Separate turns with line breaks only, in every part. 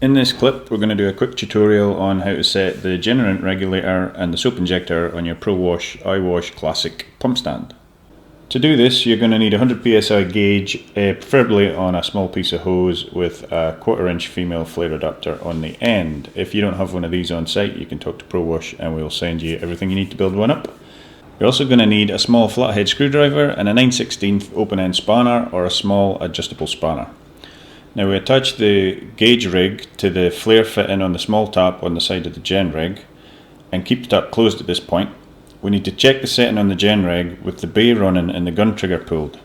In this clip we're going to do a quick tutorial on how to set the Generant Regulator and the soap injector on your Prowash iWash Classic pump stand. To do this you're going to need a 100 psi gauge, preferably on a small piece of hose with a 1/4 inch female flare adapter on the end. If you don't have one of these on site you can talk to Prowash and we'll send you everything you need to build one up. You're also going to need a small flathead screwdriver and a 9/16 open end spanner or a small adjustable spanner. Now we attach the gauge rig to the flare fitting on the small tap on the side of the gen rig and keep the tap closed at this point. We need to check the setting on the gen rig with the bay running and the gun trigger pulled.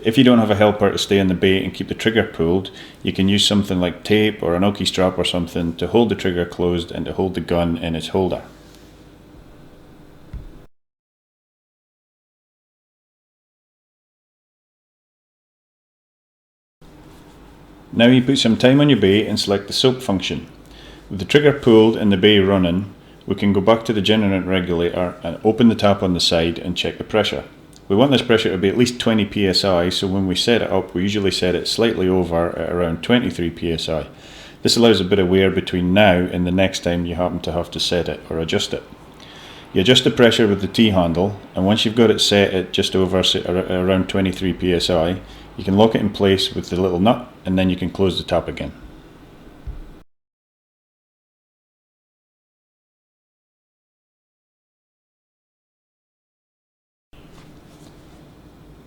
If you don't have a helper to stay in the bay and keep the trigger pulled, you can use something like tape or an Alki strap or something to hold the trigger closed and to hold the gun in its holder. Now you put some time on your bay and select the soap function. With the trigger pulled and the bay running, we can go back to the Generant Regulator and open the tap on the side and check the pressure. We want this pressure to be at least 20 psi, so when we set it up we usually set it slightly over at around 23 psi. This allows a bit of wear between now and the next time you happen to have to set it or adjust it. You adjust the pressure with the T-handle, and once you've got it set at just over around 23 psi, you can lock it in place with the little nut and then you can close the tap again.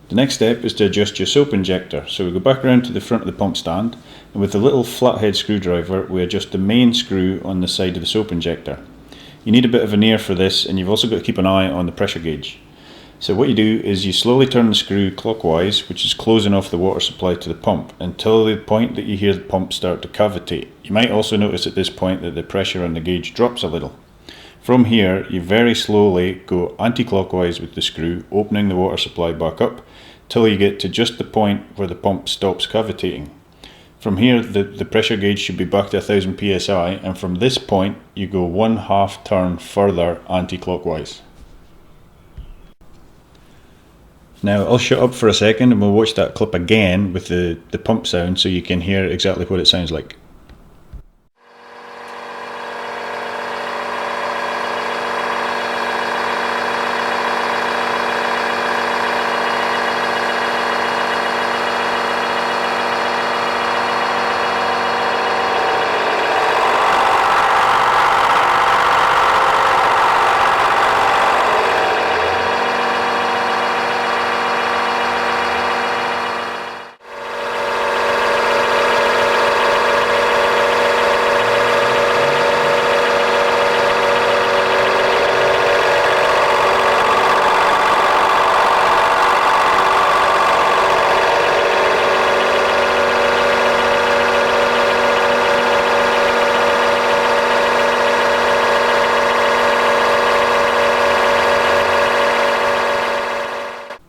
The next step is to adjust your soap injector. So we go back around to the front of the pump stand and with the little flathead screwdriver we adjust the main screw on the side of the soap injector. You need a bit of an ear for this, and you've also got to keep an eye on the pressure gauge. So what you do is you slowly turn the screw clockwise, which is closing off the water supply to the pump, until the point that you hear the pump start to cavitate. You might also notice at this point that the pressure on the gauge drops a little. From here you very slowly go anti-clockwise with the screw, opening the water supply back up till you get to just the point where the pump stops cavitating. From here the pressure gauge should be back to 1000 psi, and from this point you go 1/2 turn further anti-clockwise. Now I'll shut up for a second and we'll watch that clip again with the pump sound so you can hear exactly what it sounds like.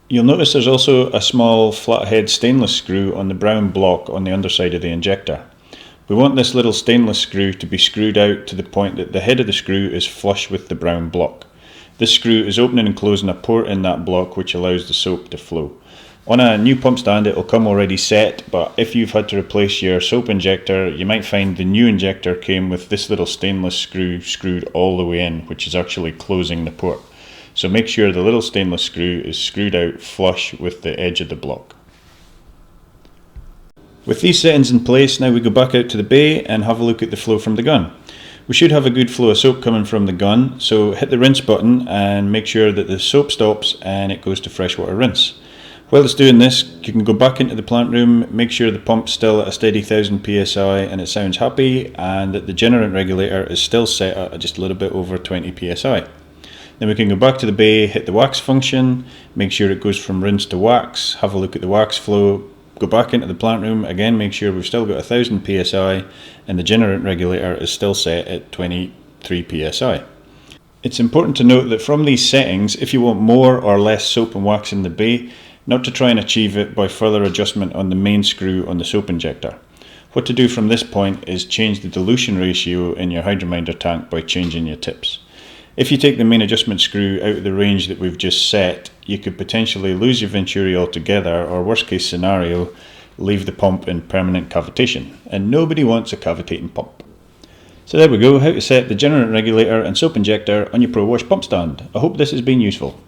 You'll notice there's also a small flathead stainless screw on the brown block on the underside of the injector. We want this little stainless screw to be screwed out to the point that the head of the screw is flush with the brown block. This screw is opening and closing a port in that block which allows the soap to flow. On a new pump stand it will come already set, but if you've had to replace your soap injector you might find the new injector came with this little stainless screw screwed all the way in, which is actually closing the port. So make sure the little stainless screw is screwed out flush with the edge of the block. With these settings in place, now we go back out to the bay and have a look at the flow from the gun. We should have a good flow of soap coming from the gun, so hit the rinse button and make sure that the soap stops and it goes to freshwater rinse. While it's doing this, you can go back into the plant room, make sure the pump's still at a steady 1000 psi and it sounds happy, and that the Generant Regulator is still set at just a little bit over 20 psi. Then we can go back to the bay, hit the wax function, make sure it goes from rinse to wax, have a look at the wax flow, go back into the plant room, again make sure we've still got 1000 psi and the Generant Regulator is still set at 23 psi. It's important to note that from these settings, if you want more or less soap and wax in the bay, not to try and achieve it by further adjustment on the main screw on the soap injector. What to do from this point is change the dilution ratio in your hydrominder tank by changing your tips. If you take the main adjustment screw out of the range that we've just set, you could potentially lose your venturi altogether, or worst case scenario, leave the pump in permanent cavitation. And nobody wants a cavitating pump. So there we go, how to set the Generant Regulator and Soap Injector on your Prowash pump stand. I hope this has been useful.